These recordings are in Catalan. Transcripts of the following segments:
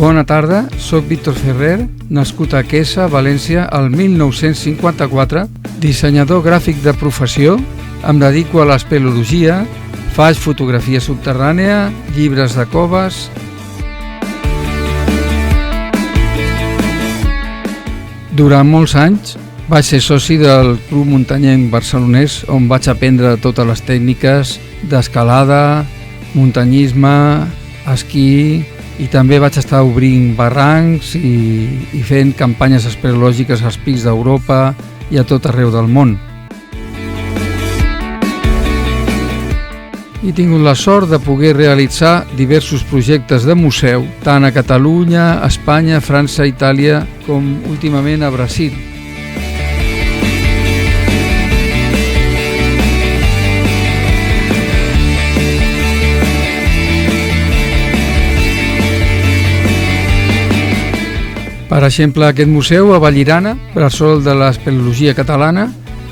Bona tarda, soc Víctor Ferrer, nascut a Quesa, València, el 1954, dissenyador gràfic de professió, em dedico a l'espeleologia, faig fotografia subterrània, llibres de coves. Durant molts anys vaig ser soci del Club Muntanyenc Barcelonès, on vaig aprendre totes les tècniques d'escalada, muntanyisme, esquí, i també vaig estar obrint barrancs i fent campanyes espeleològiques als pics d'Europa i a tot arreu del món. He tingut la sort de poder realitzar diversos projectes de museu, tant a Catalunya, Espanya, França, Itàlia, com últimament a Brasil. Per exemple, aquest museu a Vallirana, bressol de l'espeleologia catalana,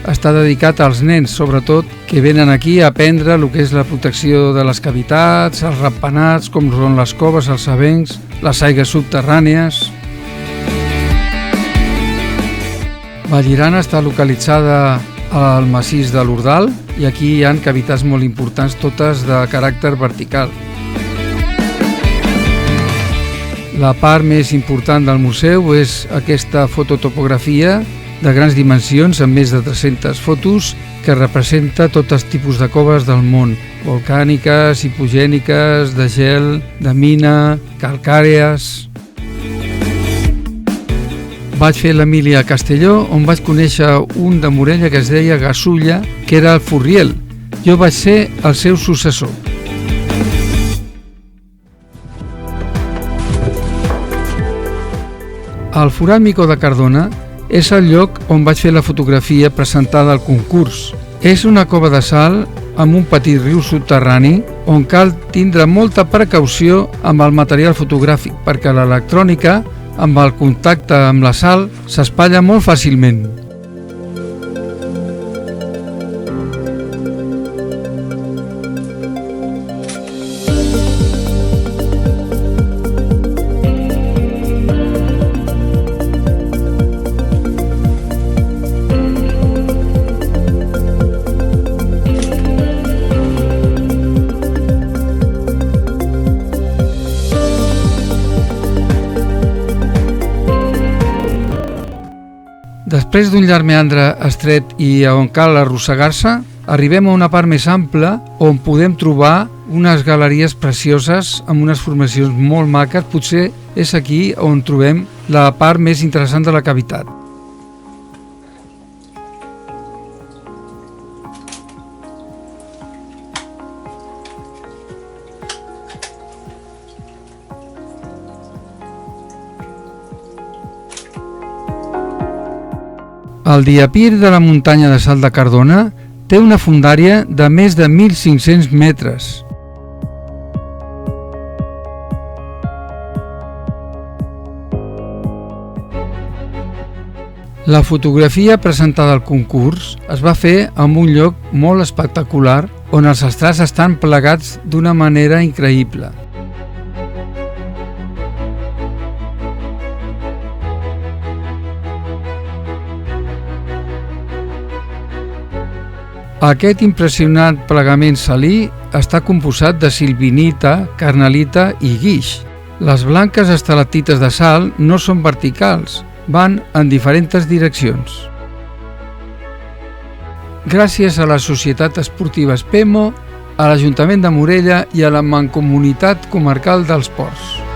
està dedicat als nens, sobretot, que venen aquí a aprendre el que és la protecció de les cavitats, els ratpenats, com són les coves, els avencs, les aigues subterrànies. Vallirana està localitzada al massís de l'Ordal i aquí hi ha cavitats molt importants, totes de caràcter vertical. La part més important del museu és aquesta fototopografia de grans dimensions, amb més de 300 fotos, que representa tots els tipus de coves del món, volcàniques, hipogèniques, de gel, de mina, calcàries. Vaig fer l'Emília a Castelló, on vaig conèixer un de Morella que es deia Gasulla, que era el Furriel. Jo vaig ser el seu successor. El Forat Micó de Cardona és el lloc on vaig fer la fotografia presentada al concurs. És una cova de sal amb un petit riu subterrani on cal tindre molta precaució amb el material fotogràfic perquè l'electrònica, amb el contacte amb la sal, s'espatlla molt fàcilment. Després d'un llarg meandre estret i on cal arrossegar-se, arribem a una part més ampla on podem trobar unes galeries precioses amb unes formacions molt maques. Potser és aquí on trobem la part més interessant de la cavitat. El diapir de la muntanya de Salt de Cardona té una fondària de més de 1.500 metres. La fotografia presentada al concurs es va fer en un lloc molt espectacular on els estrats estan plegats d'una manera increïble. Aquest impressionant plegament salí està composat de silvinita, carnalita i guix. Les blanques estalactites de sal no són verticals, van en diferents direccions. Gràcies a la Societat Esportiva Espemo, a l'Ajuntament de Morella i a la Mancomunitat Comarcal dels Ports.